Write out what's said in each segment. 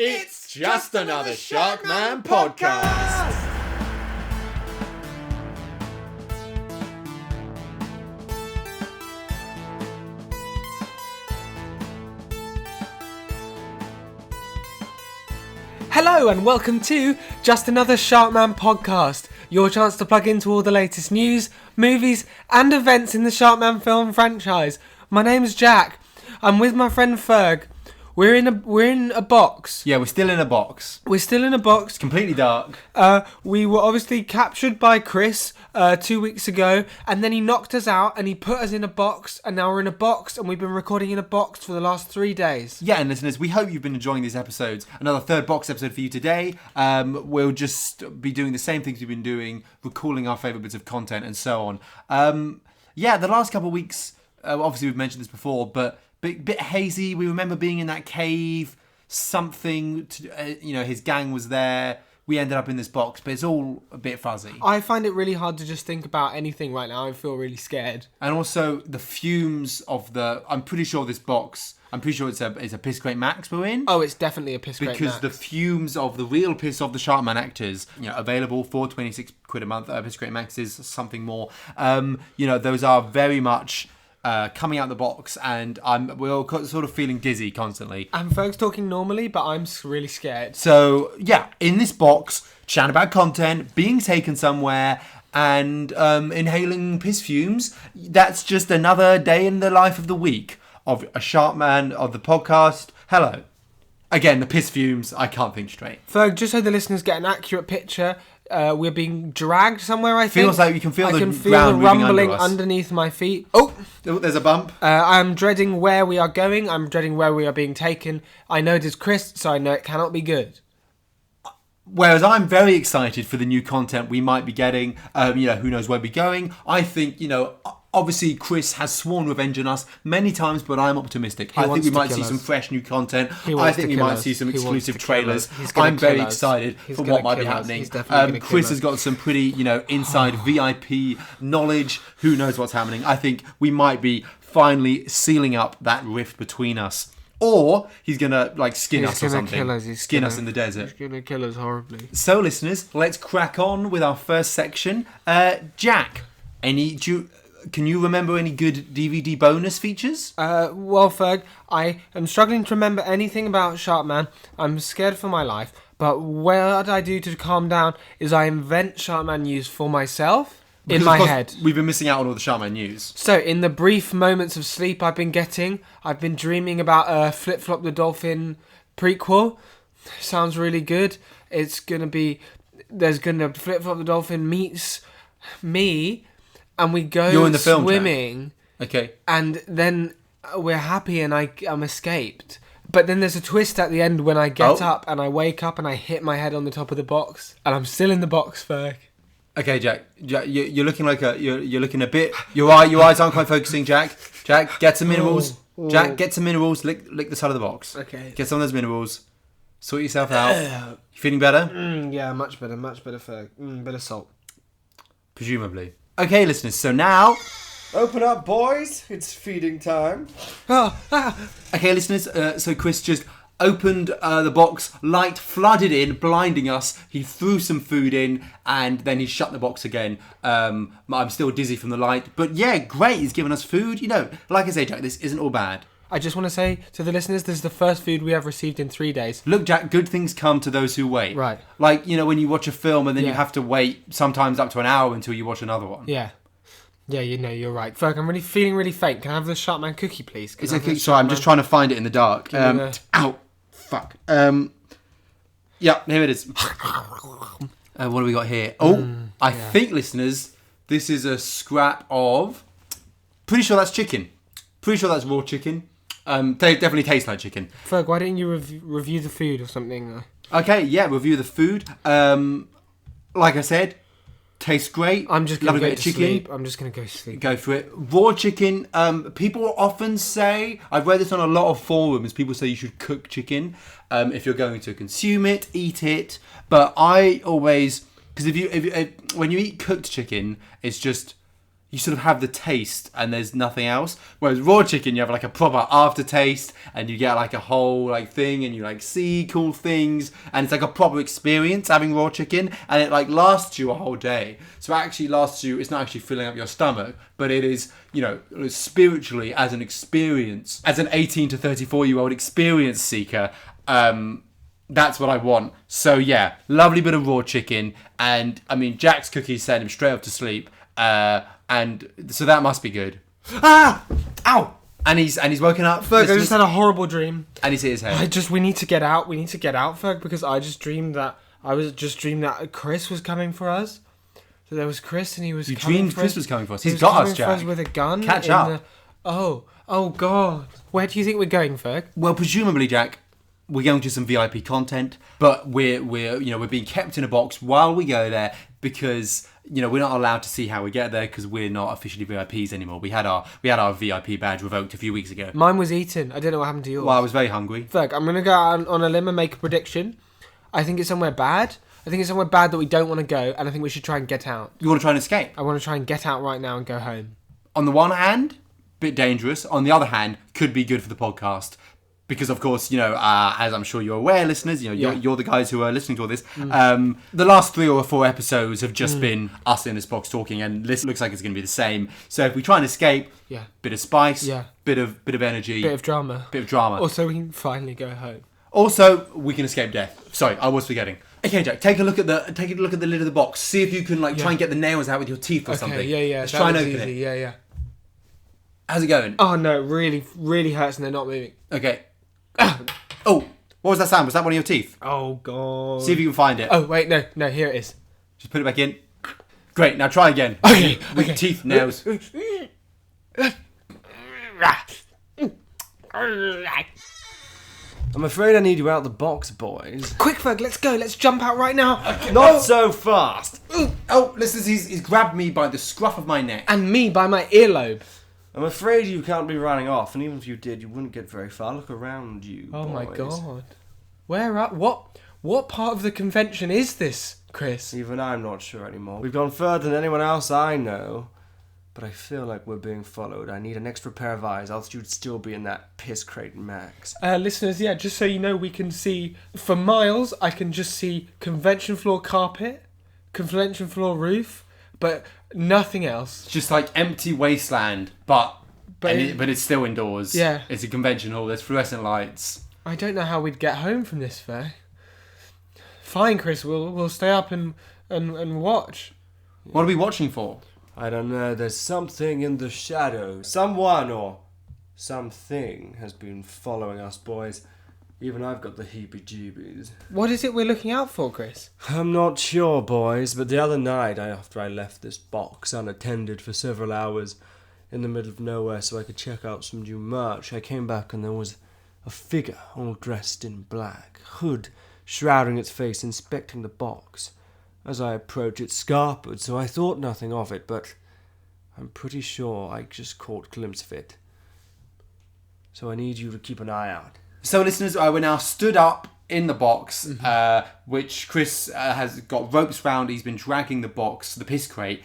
It's just another Sharkman podcast. Hello and welcome to Just Another Sharkman podcast, your chance to plug into all the latest news, movies and events in the Sharkman film franchise. My name's Jack. I'm with my friend Ferg. We're in a box. Yeah, we're still in a box. It's Completely dark. We were obviously captured by Chris 2 weeks ago, and then he knocked us out and he put us in a box, and now we're in a box, and we've been recording in a box for the last 3 days. Yeah, and listeners, we hope you've been enjoying these episodes. Another third box episode for you today. We'll just be doing the same things we've been doing, recalling our favourite bits of content and so on. The last couple of weeks, obviously we've mentioned this before, but bit hazy. We remember being in that cave, something, his gang was there. We ended up in this box, but it's all a bit fuzzy. I find it really hard to just think about anything right now. I feel really scared. And also the fumes of I'm pretty sure this box, it's a Piss Crate Max we're in. Oh, it's definitely a Piss Crate Max. Because the fumes of the real piss of the Sharkman actors, available for 26 quid a month. Piss Crate Max is something more. Those are very much coming out the box, and we're all sort of feeling dizzy constantly. And Ferg's talking normally, but I'm really scared. So, yeah, in this box, chatting about content, being taken somewhere, and inhaling piss fumes. That's just another day in the life of the week of a Sharkman of the podcast. Hello. Again, the piss fumes, I can't think straight. Ferg, just so the listeners get an accurate picture, we're being dragged somewhere, I think. Feels like you can feel the ground rumbling underneath my feet. Oh, there's a bump. I'm dreading where we are going. I'm dreading where we are being taken. I know it is Chris, so I know it cannot be good. Whereas I'm very excited for the new content we might be getting. Who knows where we're going. I think, obviously Chris has sworn revenge on us many times, but I'm optimistic. I think we might see some fresh new content. I think we might see some exclusive trailers. I'm very excited for what might be happening. Chris has got some pretty, inside VIP knowledge. Who knows what's happening? I think we might be finally sealing up that rift between us. Or he's going to skin us or something. Skin us in the desert. He's going to kill us horribly. So listeners, let's crack on with our first section. Jack, can you remember any good DVD bonus features? Well, Ferg, I am struggling to remember anything about Sharkman. I'm scared for my life. But what I do to calm down is I invent Sharkman news for myself in my head. We've been missing out on all the Sharkman news. So, in the brief moments of sleep I've been dreaming about Flip Flop the Dolphin prequel. Sounds really good. Flip Flop the Dolphin meets me, and we go You're in the film, swimming. Jack. Okay. And then we're happy and I'm escaped. But then there's a twist at the end when I get up and I wake up and I hit my head on the top of the box. And I'm still in the box, Ferg. Okay, Jack, you're looking you're looking a bit. Your eyes aren't quite focusing, Jack. Jack, get some minerals. Jack, get some minerals. Lick the side of the box. Okay. Get some of those minerals. Sort yourself out. You feeling better? Yeah, much better, Ferg. Bit of salt. Presumably. Okay, listeners. So now, open up, boys. It's feeding time. Okay, listeners. So Chris just opened the box, light flooded in, blinding us. He threw some food in, and then he shut the box again. I'm still dizzy from the light, but yeah, great. He's given us food. Like I say, Jack, this isn't all bad. I just want to say to the listeners, this is the first food we have received in 3 days. Look, Jack, good things come to those who wait. Right. Like, when you watch a film and then you have to wait sometimes up to an hour until you watch another one. Yeah. Yeah, you're right. Ferg, I'm really feeling really faint. Can I have the Sharkman cookie, please? It's okay. Sorry, I'm just trying to find it in the dark. Ow. Fuck. Yeah, here it is. What do we got here? I think, listeners, this is a scrap of... Pretty sure that's chicken. Pretty sure that's raw chicken. Definitely tastes like chicken. Ferg, why didn't you review the food or something? Okay, yeah, review the food. Like I said, tastes great. I'm just going to go to sleep. I'm just going to go to sleep. Go for it. Raw chicken. People often say, I've read this on a lot of forums, people say you should cook chicken if you're going to consume it, eat it. But I always, because if when you eat cooked chicken, it's just you sort of have the taste and there's nothing else. Whereas raw chicken, you have like a proper aftertaste and you get like a whole like thing and you like see cool things and it's like a proper experience having raw chicken and it like lasts you a whole day. So it actually lasts you, it's not actually filling up your stomach, but it is, you know, spiritually as an experience, as an 18 to 34-year-old experience seeker, that's what I want. So yeah, lovely bit of raw chicken and I mean Jack's cookies send him straight up to sleep. And so that must be good. Ah! Ow! And he's woken up. Ferg, I just had a horrible dream. And he's hit his head. We need to get out. We need to get out, Ferg, because I dreamed that Chris was coming for us. So there was Chris and he was coming for us. You dreamed Chris was coming for us? He's got us, Jack. For us with a gun. Catch up. Oh God. Where do you think we're going, Ferg? Well, presumably, Jack, we're going to some VIP content, but we're being kept in a box while we go there because we're not allowed to see how we get there because we're not officially VIPs anymore. We had our VIP badge revoked a few weeks ago. Mine was eaten. I don't know what happened to yours. Well, I was very hungry. Ferg, I'm gonna go out on a limb and make a prediction. I think it's somewhere bad. I think it's somewhere bad that we don't want to go, and I think we should try and get out. You want to try and escape? I want to try and get out right now and go home. On the one hand, bit dangerous. On the other hand, could be good for the podcast. Because, of course, as I'm sure you're aware, listeners, you're the guys who are listening to all this. The last 3 or 4 episodes have just been us in this box talking, and this looks like it's going to be the same. So if we try and escape, bit of spice, bit of energy, bit of drama. Also, we can finally go home. Also, we can escape death. Sorry, I was forgetting. Okay, Jack, take a look at the lid of the box. See if you can try and get the nails out with your teeth or something. Yeah. Let's try and open it. Yeah. How's it going? Oh no, it really, really hurts, and they're not moving. Okay. Oh, what was that sound? Was that one of your teeth? Oh, God. See if you can find it. Oh, wait, no, here it is. Just put it back in. Great, now try again. Okay. With teeth, nails. I'm afraid I need you out the box, boys. Quick, Ferg, let's go. Let's jump out right now. Okay. Not so fast. Oh, listen, he's grabbed me by the scruff of my neck. And me by my earlobe. I'm afraid you can't be running off, and even if you did, you wouldn't get very far. Look around you, Oh, boys. my God. What part of the convention is this, Chris? Even I'm not sure anymore. We've gone further than anyone else I know. But I feel like we're being followed. I need an extra pair of eyes, else you'd still be in that piss crate, Max. Listeners, just so you know, we can see, for miles, I can just see convention floor carpet, convention floor roof, but nothing else. It's just like empty wasteland, but it's still indoors. Yeah. It's a convention hall, there's fluorescent lights. I don't know how we'd get home from this fair. Fine, Chris, we'll stay up and watch. What are we watching for? I don't know, there's something in the shadows. Someone or something has been following us, boys. Even I've got the heebie-jeebies. What is it we're looking out for, Chris? I'm not sure, boys, but the other night, after I left this box unattended for several hours in the middle of nowhere so I could check out some new merch, I came back and there was a figure all dressed in black, hood shrouding its face, inspecting the box. As I approached, it scarpered, so I thought nothing of it, but I'm pretty sure I just caught a glimpse of it. So I need you to keep an eye out. So, listeners, we're now stood up in the box, which Chris has got ropes round. He's been dragging the box, the piss crate,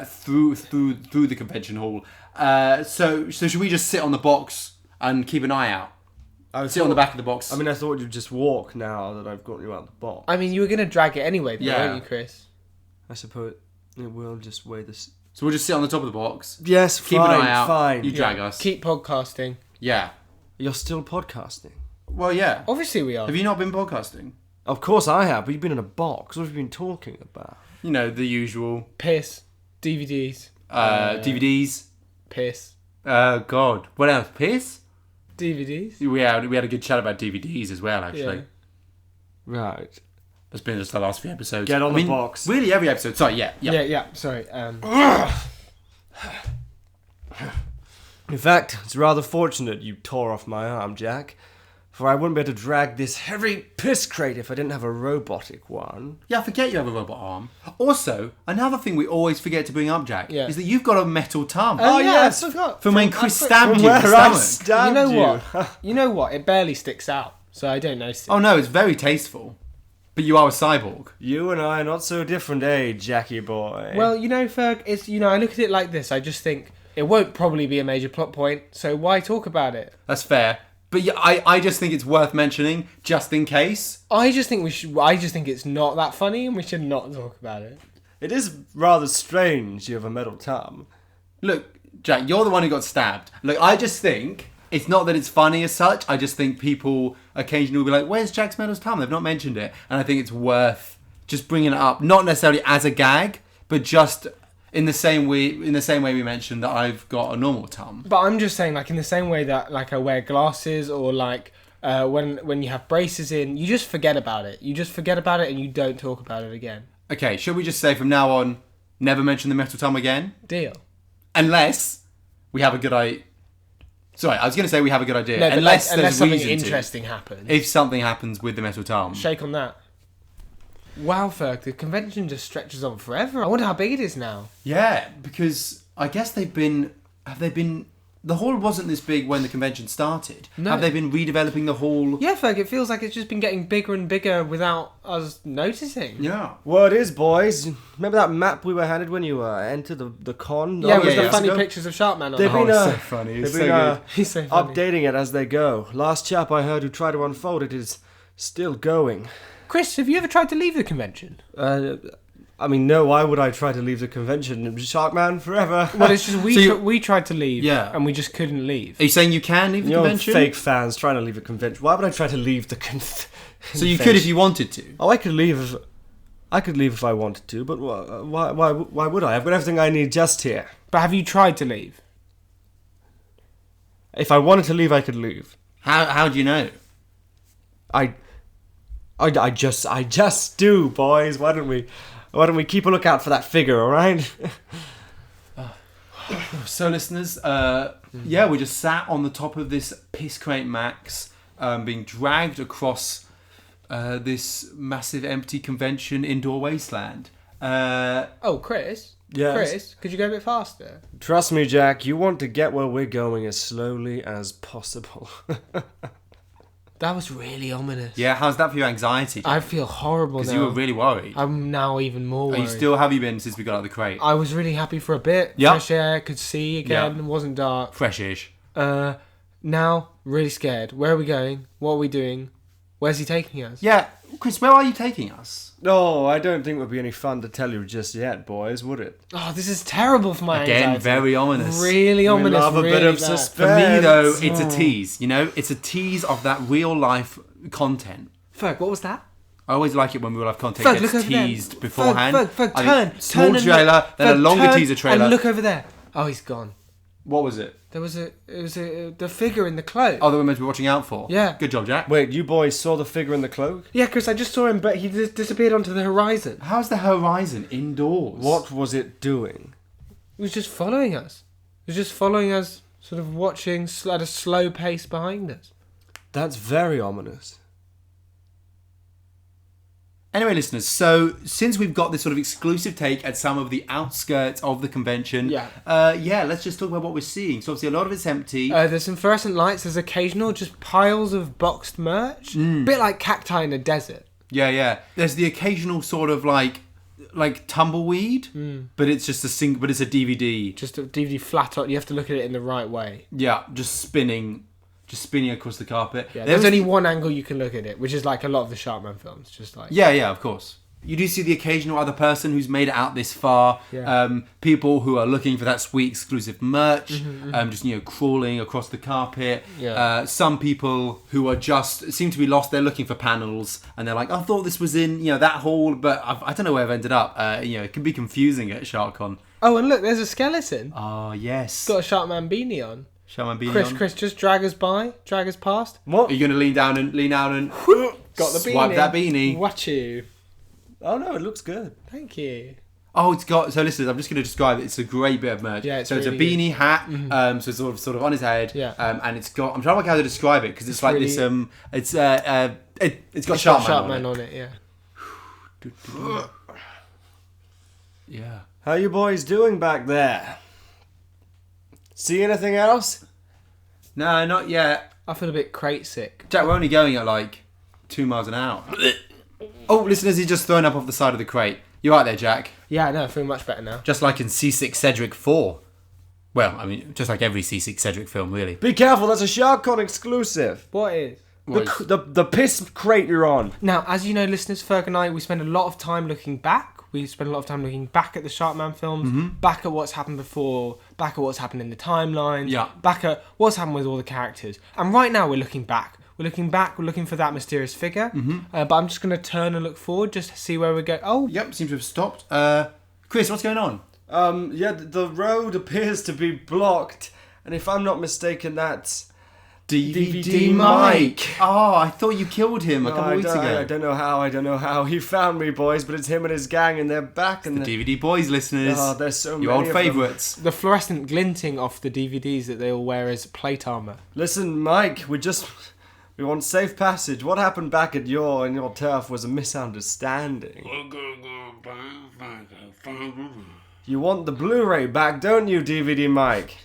through the convention hall. So should we just sit on the box and keep an eye out? Sit on the back of the box. I thought you'd just walk now that I've got you out the box. I mean, you were going to drag it anyway, weren't you, Chris? I suppose it will just weigh this. So we'll just sit on the top of the box. Yes, keep an eye out. Fine. You drag us. Keep podcasting. Yeah. You're still podcasting? Well, yeah. Obviously we are. Have you not been podcasting? Of course I have, but you've been in a box. What have you been talking about? The usual. Piss. DVDs. DVDs. Piss. God. What else? Piss? DVDs. We had a good chat about DVDs as well, actually. Yeah. Right. That's been just the last few episodes. Get on the box. Really, every episode. Sorry, yeah. Sorry. In fact, it's rather fortunate you tore off my arm, Jack. For I wouldn't be able to drag this heavy piss crate if I didn't have a robotic one. Yeah, I forget you have a robot arm. Also, another thing we always forget to bring up, Jack, is that you've got a metal tongue. Oh yes, I forgot. From when Chris stabbed you in the stomach. You know what? It barely sticks out, so I don't notice it. Oh no, it's very tasteful. But you are a cyborg. You and I are not so different, Jackie boy? Well, Ferg, it's I look at it like this. I just think it won't probably be a major plot point, so why talk about it? That's fair. But yeah, I just think it's worth mentioning, just in case. I just think it's not that funny, and we should not talk about it. It is rather strange you have a metal tongue. Look, Jack, you're the one who got stabbed. Look, I just think it's not that it's funny as such. I just think people occasionally will be like, "Where's Jack's metal tongue?" They've not mentioned it, and I think it's worth just bringing it up, not necessarily as a gag, but just in the same way we mentioned that I've got a normal tongue. But I'm just saying, like in the same way that like I wear glasses or like when you have braces in, you just forget about it. You just forget about it and you don't talk about it again. Okay, should we just say from now on, never mention the metal tongue again? Deal. Unless we have a good idea. Sorry, I was going to say we have a good idea. No, unless unless there's something reason interesting happens. If something happens with the metal tongue. Shake on that. Wow, Ferg, the convention just stretches on forever. I wonder how big it is now. Yeah, because I guess have they been, the hall wasn't this big when the convention started. No. Have they been redeveloping the hall? Yeah, Ferg, it feels like it's just been getting bigger and bigger without us noticing. Yeah. Well, it is, boys. Remember that map we were handed when you entered the con? Yeah, with the years funny ago? pictures of Sharkman on They've it. been, so funny. It's they've so been good. He's so funny. updating it as they go. Last chap I heard who tried to unfold it is still going. Chris, have you ever tried to leave the convention? No, why would I try to leave the convention? Sharkman forever. Well, it's just So we tried to leave, Yeah. and we just couldn't leave. Are you saying you can leave the You're convention? fake fans trying to leave the convention. Why would I try to leave the convention? So you could if you wanted to. Oh, I could leave if I wanted to, but why would I? I've got everything I need just here. But have you tried to leave? If I wanted to leave, I could leave. How do you know? I just do, boys. Why don't we keep a lookout for that figure, all right? So, listeners, we just sat on the top of this piss crate Max, being dragged across this massive empty convention indoor wasteland. Chris? Yes? Chris, could you go a bit faster? Trust me, Jack, you want to get where we're going as slowly as possible. That was really ominous. Yeah, how's that for your anxiety? I feel horrible now. Because you were really worried. I'm now even more worried. Have you been since we got out of the crate? I was really happy for a bit. Yep. Fresh air, could see again, Yep. wasn't dark. Fresh-ish. Now, really scared. Where are we going? What are we doing? Where's he taking us? Yeah, Chris, where are you taking us? No, I don't think it would be any fun to tell you just yet, boys, would it? Oh, this is terrible for my Again, anxiety. very ominous. Really ominous. love a really bit of bad. suspense. For me, though, it's Oh. a tease, It's a tease of that real-life content. Ferg, what was that? I always like it when real-life content Ferg, gets look over there. teased beforehand. Ferg, I turn. think small turn trailer, and look. then a Ferg, longer turn teaser trailer. And look over there. Oh, he's gone. What was it? It was the figure in the cloak. Oh, that we're meant to be watching out for. Yeah. Good job, Jack. Wait, you boys saw the figure in the cloak? Yeah, Chris, I just saw him, but he disappeared onto the horizon. How's the horizon indoors? What was it doing? He was just following us. He was just following us, sort of watching at a slow pace behind us. That's very ominous. Anyway, listeners, so since we've got this sort of exclusive take at some of the outskirts of the convention, let's just talk about what we're seeing. So obviously a lot of it's empty. There's some fluorescent lights. There's occasional just piles of boxed merch. Bit like cacti in a desert. Yeah. There's the occasional sort of like tumbleweed, but it's just but it's a DVD. Just a DVD flat on. You have to look at it in the right way. Yeah, just spinning across the carpet. Yeah, there's only one angle you can look at it, which is like a lot of the Sharkman films. Just like Yeah, of course. You do see the occasional other person who's made it out this far. Yeah. People who are looking for that sweet exclusive merch. Just crawling across the carpet. Yeah. Some people who are seem to be lost. They're looking for panels, and they're like, I thought this was in that hall, but I don't know where I've ended up. It can be confusing at SharkCon. Oh, and look, there's a skeleton. Oh yes. Got a Sharkman beanie on. Shaman beanie on. Chris, just drag us past. What? Are you going to lean down and Got the beanie. swipe that beanie? Watch you. Oh no, it looks good. Thank you. Oh, it's got. So listen, I'm just going to describe it. It's a great bit of merch. Yeah, so it's really a beanie hat. So it's sort of on his head. Yeah. And it's got. I'm trying to work out how to describe it because it's like really- this. It's got It's Sharkman got on Sharkman it. on it. Yeah. Yeah. How you boys doing back there? See anything else? No, not yet. I feel a bit crate sick. Jack, we're only going at like 2 miles an hour. Oh, listeners, he's just thrown up off the side of the crate. You right there, Jack? Yeah, no, I feel much better now. Just like in C6 Cedric 4. Well, I mean, just like every C6 Cedric film, really. Be careful, that's a SharkCon exclusive. What is? The piss crate you're on. Now, as you know, listeners, Ferg and I, we spend a lot of time looking back. We spend a lot of time looking back at the Sharkman films, back at what's happened before, back at what's happened in the timelines, back at what's happened with all the characters. And right now we're looking back. We're looking for that mysterious figure. But I'm just going to turn and look forward just to see where we go. Oh, Yep, seems to have stopped. Chris, what's going on? The road appears to be blocked. And if I'm not mistaken, that's... DVD Mike. Oh, I thought you killed him a couple of weeks ago. I don't know how. He found me, boys, but it's him and his gang, and they're back. And the DVD boys, listeners. Oh, there's so many your old of favourites. the fluorescent glinting off the DVDs that they all wear as plate armour. Listen, Mike, we want safe passage. What happened back at your turf was a misunderstanding. You want the Blu-ray back, don't you, DVD Mike?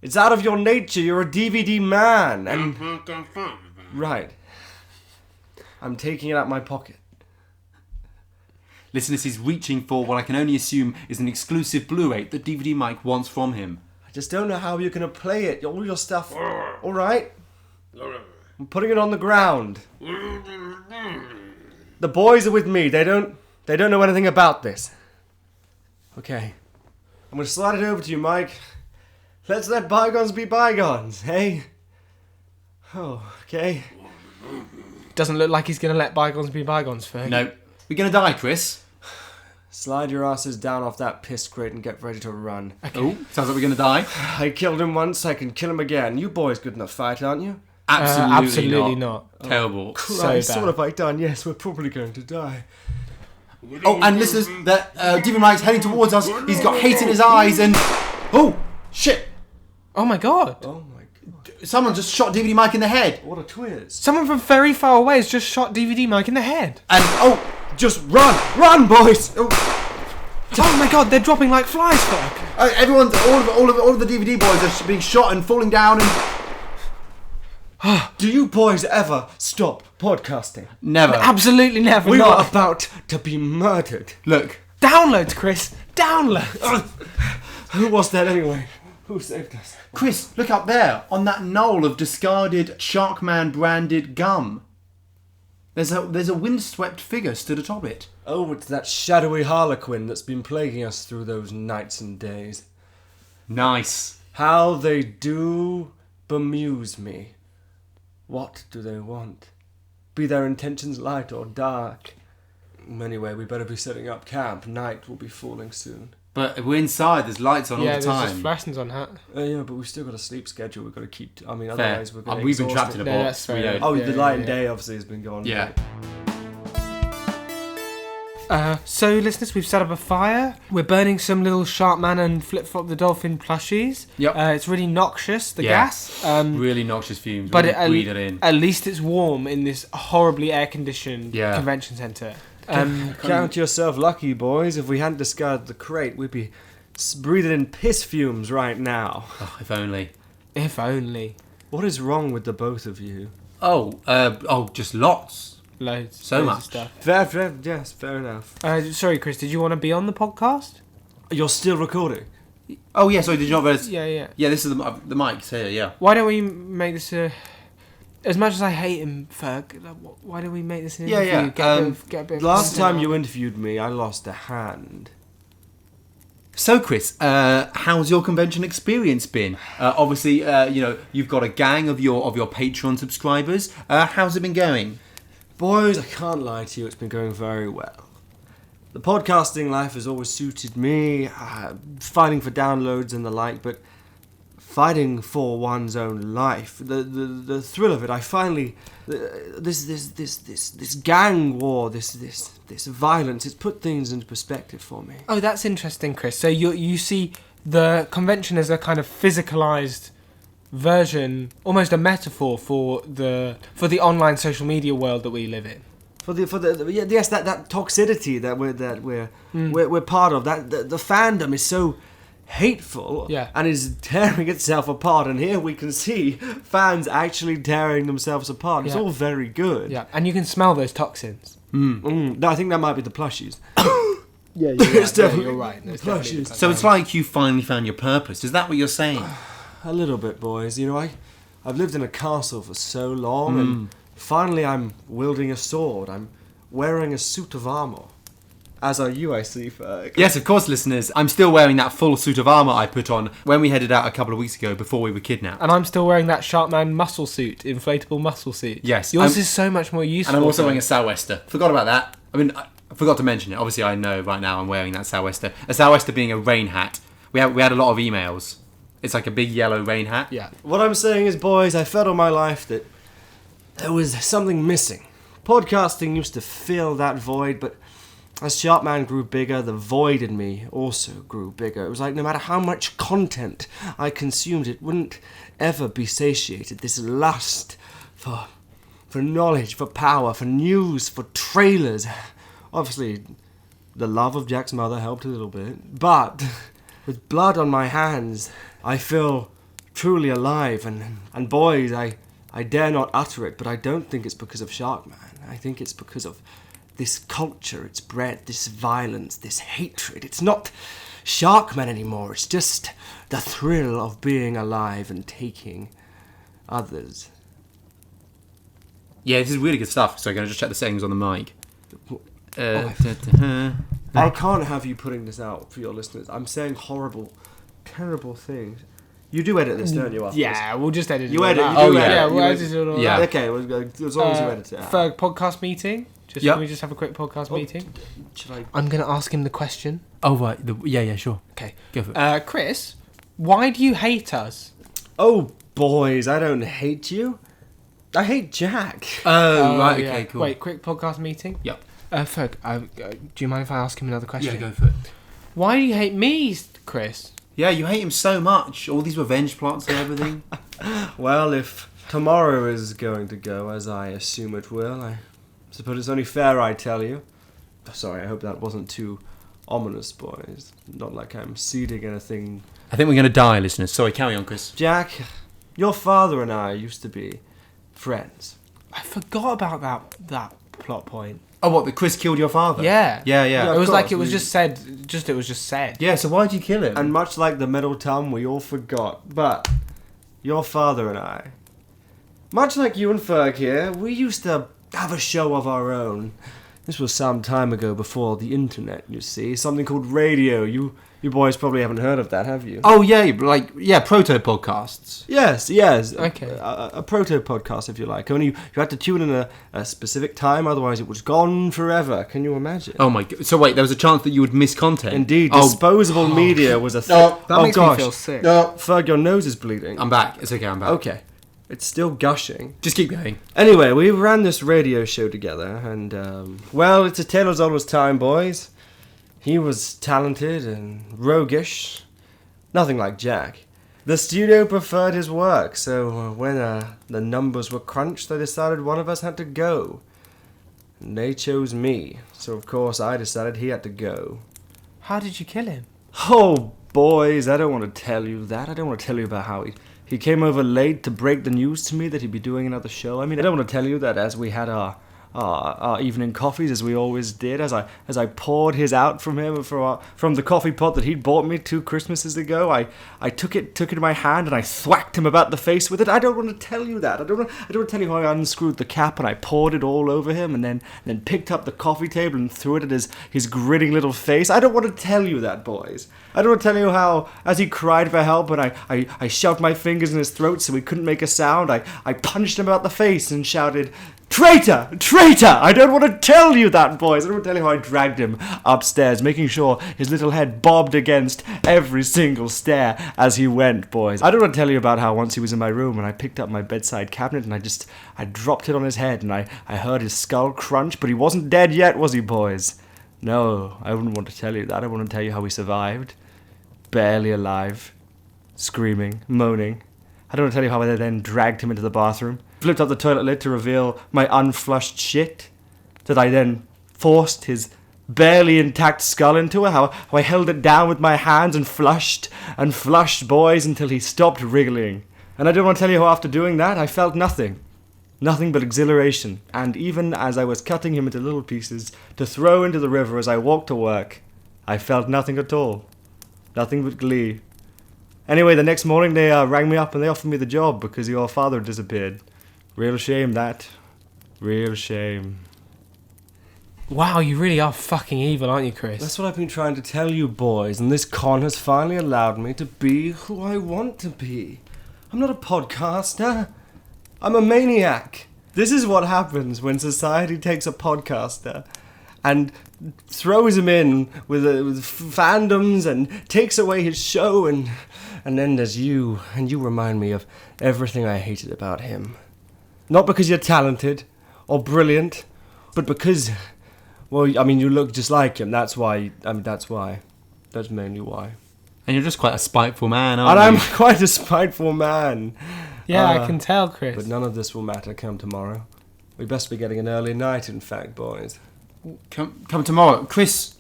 It's out of your nature. You're a DVD man. And right. I'm taking it out of my pocket. Listeners, he's reaching for what I can only assume is an exclusive Blu-ray that DVD Mike wants from him. I just don't know how you're going to play it. All your stuff. All right. I'm putting it on the ground. The boys are with me. They don't know anything about this. Okay. I'm going to slide it over to you, Mike. Let's let bygones be bygones, hey? Oh, okay. Doesn't look like he's going to let bygones be bygones, Ferg. No. We're going to die, Chris. Slide your asses down off that piss crate and get ready to run. Okay. Oh, sounds like we're going to die. I killed him once, I can kill him again. You boys good enough fight, aren't you? Absolutely not. Terrible. Christ, bad. what have I done? Yes, we're probably going to die. Oh, and listeners, that DVD Mike's heading towards us. He's got hate in his eyes and... Oh, shit. Oh my god. Oh my god. Someone just shot DVD Mike in the head. What a twist. Someone from very far away has just shot DVD Mike in the head. And, Just run, boys! Oh my god, they're dropping like flies, Ferg. everyone's, all of the DVD boys are being shot and falling down and... Do you boys ever stop podcasting? Never. Absolutely never. We not. are about to be murdered. Look. Downloads, Chris. Downloads. Who was that anyway? Who saved us? Chris, look up there, on that knoll of discarded Sharkman branded gum. There's a windswept figure stood atop it. Oh, it's that shadowy harlequin that's been plaguing us through those nights and days. Nice. How they do bemuse me. What do they want? Be their intentions light or dark? Anyway, we better be setting up camp. Night will be falling soon. But we're inside, there's lights on all the there's time. just fluorescents on hat. Yeah, but we've still got a sleep schedule. We've got to keep... I mean, Fair. otherwise we're going to We've been trapped in a box. that's fair. We don't- Oh, Yeah, the light and yeah. day obviously has been gone. Yeah. So, listeners, we've set up a fire. We're burning some little Sharkman and Flip Flop the Dolphin plushies. Yep. It's really noxious, the Yeah. gas. Really noxious fumes. But Really breathe it in. at least it's warm in this horribly air-conditioned Yeah. convention centre. Count yourself lucky, boys. If we hadn't discarded the crate, we'd be breathing in piss fumes right now. Oh, if only. If only. What is wrong with the both of you? Just lots. Loads. So loads much. of stuff. Yes, fair enough. Sorry, Chris, did you want to be on the podcast? You're still recording? Oh, yeah, sorry, did you not realize? Yeah. Yeah, this is the mic's here, yeah. Why don't we make this a... As much as I hate him, Ferg, why don't we make this an Yeah, interview? yeah, Get a bit of Last content time on you it. interviewed me, I lost a hand. So, Chris, how's your convention experience been? Obviously, you've got a gang of your Patreon subscribers. How's it been going? Boys, I can't lie to you, it's been going very well. The podcasting life has always suited me, fighting for downloads and the like, but fighting for one's own life, the thrill of it, I finally, this gang war, this violence, it's put things into perspective for me. Oh, that's interesting, Chris. So you see the convention as a kind of physicalized version, almost a metaphor for the online social media world that we live in. Yes, that toxicity that we're part of, that the fandom is so hateful Yeah. and is tearing itself apart. And here we can see fans actually tearing themselves apart. It's Yeah. all very good. Yeah, and you can smell those toxins. No, I think that might be the plushies. Yeah, It's definitely you're right. There's plushies. definitely- So it's like you finally found your purpose. Is that what you're saying? A little bit, boys. You know, I've lived in a castle for so long, and finally I'm wielding a sword. I'm wearing a suit of armour. As are you, I see, Ferg. Yes, of course, listeners. I'm still wearing that full suit of armour I put on when we headed out a couple of weeks ago before we were kidnapped. And I'm still wearing that Sharkman muscle suit, inflatable muscle suit. Yes, Yours I'm- is so much more useful. And I'm also though. wearing a sou'wester. Forgot about that. I mean, I forgot to mention it. Obviously, I know right now I'm wearing that sou'wester. A sou'wester being a rain hat. We had a lot of emails. It's like a big yellow rain hat. Yeah. What I'm saying is, boys, I felt all my life that there was something missing. Podcasting used to fill that void, but as Sharkman grew bigger, the void in me also grew bigger. It was like no matter how much content I consumed, it wouldn't ever be satiated. This lust for knowledge, for power, for news, for trailers. Obviously, the love of Jack's mother helped a little bit, but with blood on my hands, I feel truly alive. And boys, I dare not utter it, but I don't think it's because of Sharkman. I think it's because of this culture it's bred, this violence, this hatred. It's not Sharkman anymore. It's just the thrill of being alive and taking others. Yeah, this is really good stuff. So I'm going to just check the settings on the mic. I can't have you putting this out for your listeners. I'm saying horrible, terrible things. You do edit this, don't you? After Yeah, we'll just edit it. You all edit, out. you do yeah. edit. Yeah, You we'll edit. edit it all Yeah. out. Okay, as long as you edit it out. Ferg, podcast meeting. Just Yep. Can we just have a quick podcast meeting? Should I... I'm going to ask him the question. Oh, right. Yeah, sure. Okay. Go for it. Chris, why do you hate us? Oh, boys, I don't hate you. I hate Jack. Oh, right. yeah. Okay, cool. Wait, quick podcast meeting. Yep. Ferg, do you mind if I ask him another question? Yeah, go for it. Why do you hate me, Chris? Yeah, you hate him so much. All these revenge plots and everything. Well, if tomorrow is going to go as I assume it will, I suppose it's only fair I tell you. Sorry, I hope that wasn't too ominous, boys. Not like I'm seeding anything. I think we're going to die, listeners. Sorry, carry on, Chris. Jack, your father and I used to be friends. I forgot about that plot point. Oh, what? That Chris killed your father? Yeah. Yeah. Yeah. It was of like course, it was we- just said. It was just said. Yeah, so why did you kill him? And much like the middle tongue, we all forgot. But your father and I, much like you and Ferg here, we used to have a show of our own. This was some time ago before the internet, you see. Something called radio. You boys probably haven't heard of that, have you? Oh, yeah, proto-podcasts. Yes. Okay. A proto-podcast, if you like. Only you had to tune in a specific time, otherwise it was gone forever. Can you imagine? Oh, my God. So, wait, there was a chance that you would miss content? Indeed, Oh, disposable media was a thing. No, That makes me feel sick. no. Ferg, your nose is bleeding. I'm back. It's okay, I'm back. Okay. It's still gushing. Just keep going. Anyway, we ran this radio show together, and, well, it's a tale as old as time, boys. He was talented and roguish. Nothing like Jack. The studio preferred his work, so when the numbers were crunched, they decided one of us had to go. And they chose me, so of course I decided he had to go. How did you kill him? Oh, boys, I don't want to tell you that. I don't want to tell you about how he came over late to break the news to me that he'd be doing another show. I mean, I don't want to tell you that as we had our evening coffees, as we always did, as I poured his out from him from the coffee pot that he'd bought me 2 Christmases ago, I took it in my hand and I thwacked him about the face with it. I don't want to tell you that. I don't want to tell you how I unscrewed the cap and I poured it all over him and then picked up the coffee table and threw it at his grinning little face. I don't want to tell you that, boys. I don't want to tell you how, as he cried for help and I shoved my fingers in his throat so he couldn't make a sound, I punched him about the face and shouted, "Traitor! Traitor!" I don't want to tell you that, boys. I don't want to tell you how I dragged him upstairs, making sure his little head bobbed against every single stair as he went, boys. I don't want to tell you about how once he was in my room and I picked up my bedside cabinet and I dropped it on his head and I heard his skull crunch, but he wasn't dead yet, was he, boys? No, I wouldn't want to tell you that. I want to tell you how he survived. Barely alive. Screaming, moaning. I don't want to tell you how I then dragged him into the bathroom, flipped up the toilet lid to reveal my unflushed shit, that I then forced his barely intact skull into her, how I held it down with my hands and flushed, boys, until he stopped wriggling. And I don't want to tell you how after doing that, I felt nothing. Nothing but exhilaration. And even as I was cutting him into little pieces to throw into the river as I walked to work, I felt nothing at all. Nothing but glee. Anyway, the next morning they rang me up and they offered me the job because your father disappeared. Real shame, that. Real shame. Wow, you really are fucking evil, aren't you, Chris? That's what I've been trying to tell you, boys, and this con has finally allowed me to be who I want to be. I'm not a podcaster. I'm a maniac. This is what happens when society takes a podcaster and throws him in with fandoms and takes away his show, and then there's you, and you remind me of everything I hated about him. Not because you're talented or brilliant, but because, well, I mean, you look just like him. That's why. That's mainly why. And you're just quite a spiteful man, aren't And you? I'm quite a spiteful man. Yeah, I can tell, Chris. But none of this will matter come tomorrow. We best be getting an early night, in fact, boys. Come tomorrow. Chris,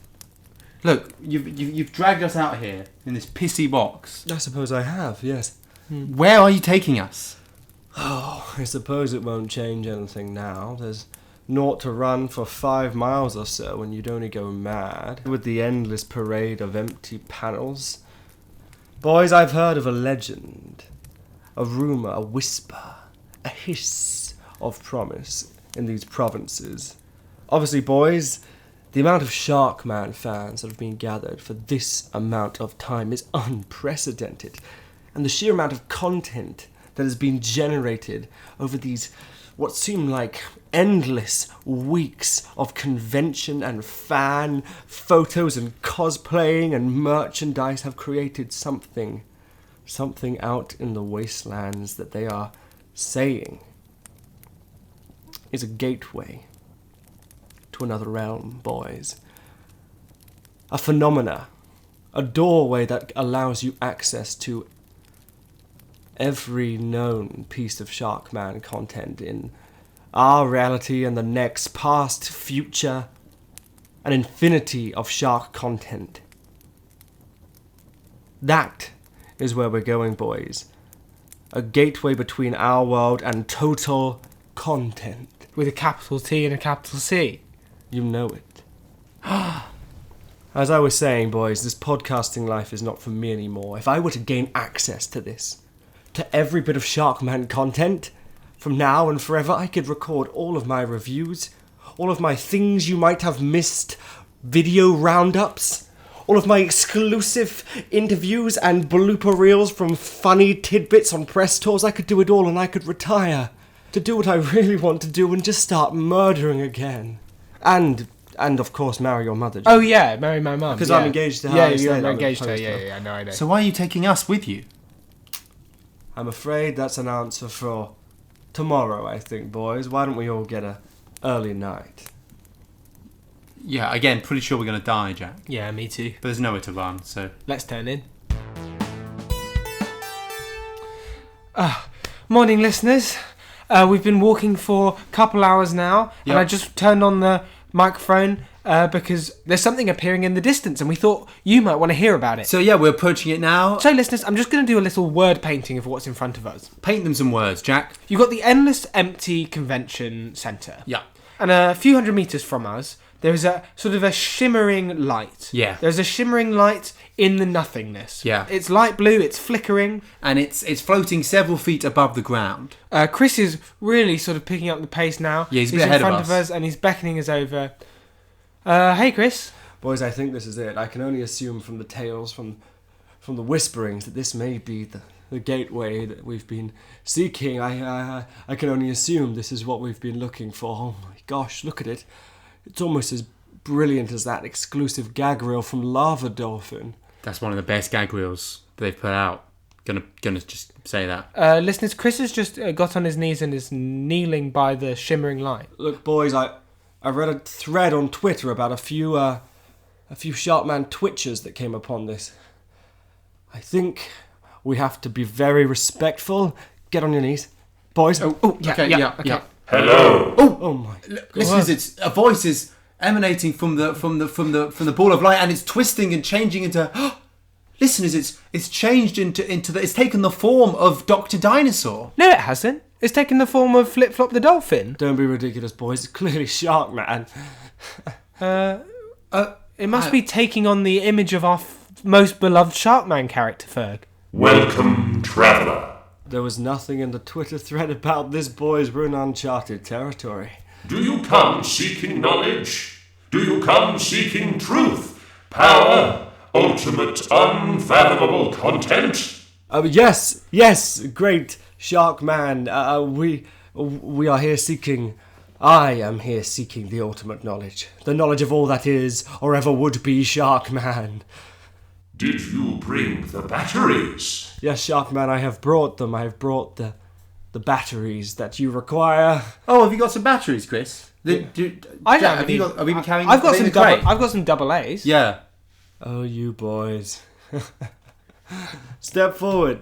look, you've dragged us out here in this pissy box. I suppose I have, yes. Where are you taking us? Oh, I suppose it won't change anything now. There's naught to run for 5 miles or so, and you'd only go mad with the endless parade of empty panels. Boys, I've heard of a legend, a rumour, a whisper, a hiss of promise in these provinces. Obviously, boys, the amount of Sharkman fans that have been gathered for this amount of time is unprecedented, and the sheer amount of content that has been generated over these what seem like endless weeks of convention and fan photos and cosplaying and merchandise have created something out in the wastelands that they are saying is a gateway to another realm, boys. A phenomena, a doorway that allows you access to every known piece of Sharkman content in our reality and the next, past, future, an infinity of shark content. That is where we're going, boys. A gateway between our world and total content. With a capital T and a capital C. You know it. As I was saying, boys, this podcasting life is not for me anymore. If I were to gain access to this, to every bit of Sharkman content, from now and forever, I could record all of my reviews, all of my things you might have missed, video roundups, all of my exclusive interviews and blooper reels from funny tidbits on press tours. I could do it all, and I could retire to do what I really want to do and just start murdering again. And of course, marry your mother. Oh yeah, marry my mum. Because yeah. I'm engaged to her. Yeah, I you're said I'm engaged to her. opposed to her. Yeah, I know. So why are you taking us with you? I'm afraid that's an answer for tomorrow, I think, boys. Why don't we all get a early night? Yeah, again, pretty sure we're going to die, Jack. Yeah, me too. But there's nowhere to run, so... Let's turn in. Morning, listeners. We've been walking for a couple hours now, Yep. and I just turned on the microphone because there's something appearing in the distance, and we thought you might want to hear about it. So yeah, we're approaching it now. So, listeners, I'm just going to do a little word painting of what's in front of us. Paint them some words, Jack. You've got the Endless Empty Convention Centre. Yeah. And a few hundred metres from us, there is a sort of a shimmering light. Yeah. There's a shimmering light in the nothingness. Yeah. It's light blue, it's flickering. And it's floating several feet above the ground. Chris is really sort of picking up the pace now. Yeah, he's a bit ahead in front of of us and he's beckoning us over. Hey, Chris. Boys, I think this is it. I can only assume from the tales, from the whisperings, that this may be the gateway that we've been seeking. I can only assume this is what we've been looking for. Oh my gosh, look at it. It's almost as brilliant as that exclusive gag reel from Lava Dolphin. That's one of the best gag reels they've put out. Gonna just say that. Listeners, Chris has just got on his knees and is kneeling by the shimmering light. Look, boys, I read a thread on Twitter about a few Sharkman Twitchers that came upon this. I think we have to be very respectful. Get on your knees. Boys. Oh, yeah, Okay, yeah, yeah, okay. yeah. Hello. Oh my. Listeners, it's a voice is emanating from the ball of light, and it's twisting and changing into. Listeners, it's changed it's taken the form of Dr. Dinosaur. No, it hasn't. It's taken the form of Flip Flop the dolphin. Don't be ridiculous, boys. It's clearly Shark Man. It must be taking on the image of our most beloved Sharkman character, Ferg. Welcome, traveller. There was nothing in the Twitter thread about this, boys. We're in uncharted territory. Do you come seeking knowledge? Do you come seeking truth, power, ultimate, unfathomable content? Yes, great Shark Man. We are here seeking. I am here seeking the ultimate knowledge, the knowledge of all that is or ever would be Shark Man. Did you bring the batteries? Yes, Shark Man, I have brought them. I have brought the batteries that you require. Oh, have you got some batteries, Chris? I don't have you got? Have we been carrying? I've got them some in the crate? I've got some double A's. Yeah. Oh, you boys. Step forward.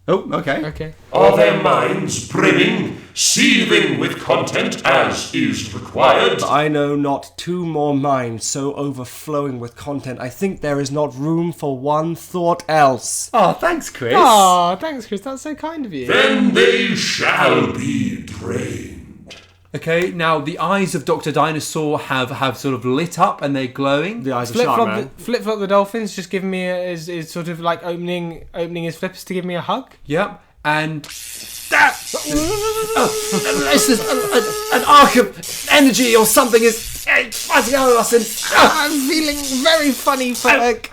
Oh, okay. Okay. Are their minds brimming, seething with content as is required? I know not two more minds so overflowing with content. I think there is not room for one thought else. Oh, thanks, Chris. Oh, thanks, Chris. That's so kind of you. Then they shall be drained. Okay, now the eyes of Dr. Dinosaur have sort of lit up and they're glowing. The eyes of Shark Man. Flip Flop the dolphin's just giving me is sort of like opening his flippers to give me a hug. Yep, and this is an arc of energy or something is fighting out of us, and I'm feeling very funny, Ferg.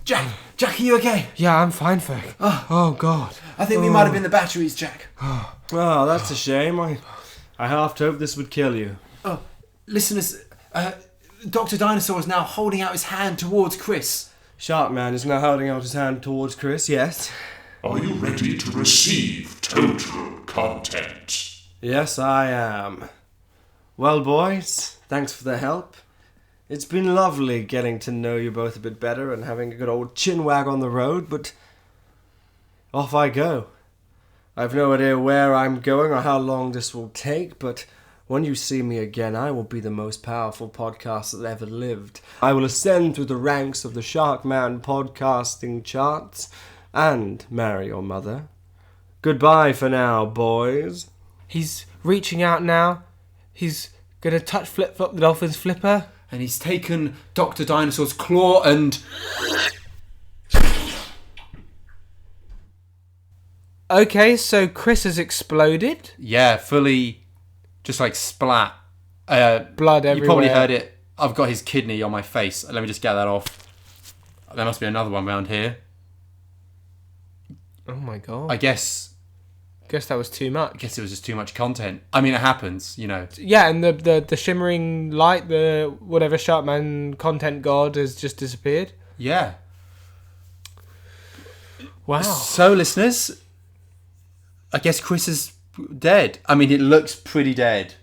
Jack, are you okay? Yeah, I'm fine, Ferg. Oh God. I think we might have been the batteries, Jack. Oh, that's a shame. I half hoped this would kill you. Oh, listeners, Dr. Dinosaur is now holding out his hand towards Chris. Shark Man is now holding out his hand towards Chris, yes. Are you ready to receive total content? Yes, I am. Well, boys, thanks for the help. It's been lovely getting to know you both a bit better and having a good old chinwag on the road, but off I go. I've no idea where I'm going or how long this will take, but when you see me again, I will be the most powerful podcast that ever lived. I will ascend through the ranks of the Shark Man podcasting charts and marry your mother. Goodbye for now, boys. He's reaching out now. He's gonna touch Flip Flop the dolphin's flipper. And he's taken Dr. Dinosaur's claw and... Okay, so Chris has exploded. Yeah, fully, just like splat. Blood everywhere. You probably heard it. I've got his kidney on my face. Let me just get that off. There must be another one around here. Oh my God. I guess that was too much. it was just too much content. I mean, it happens, you know. Yeah, and the shimmering light, the whatever Sharkman content god has just disappeared. Yeah. Wow. So, listeners, I guess Chris is dead. I mean, it looks pretty dead.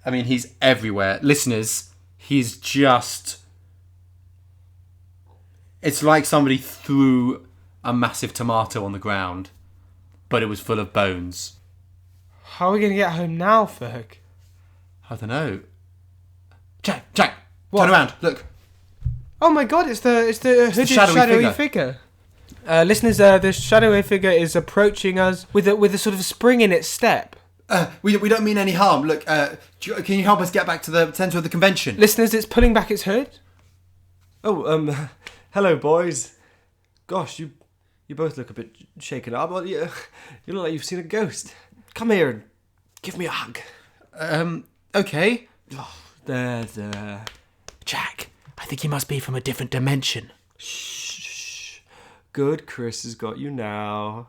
I mean, he's everywhere. Listeners, he's just... It's like somebody threw a massive tomato on the ground, but it was full of bones. How are we going to get home now, Ferg? I don't know. Jack, What? turn around, look. Oh my God, it's the hooded shadowy figure. Listeners, the shadowy figure is approaching us with a sort of spring in its step. We don't mean any harm. Look, can you help us get back to the centre of the convention? Listeners, it's pulling back its hood. Oh, hello, boys. Gosh, you both look a bit shaken up. Well, you look like you've seen a ghost. Come here and give me a hug. Okay. Oh, there. Jack, I think he must be from a different dimension. Shh. Good, Chris has got you now.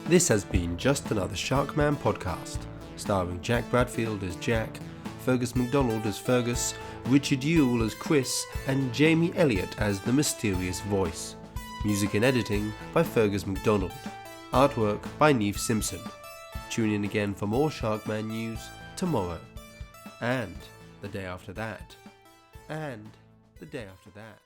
This has been Just Another Sharkman podcast, starring Jack Bradfield as Jack, Fergus Macdonald as Fergus, Richard Yuill as Chris, and Jamie Elliot as the mysterious voice. Music and editing by Fergus Macdonald. Artwork by Niamh Simpson. Tune in again for more Sharkman news tomorrow. And the day after that. And the day after that.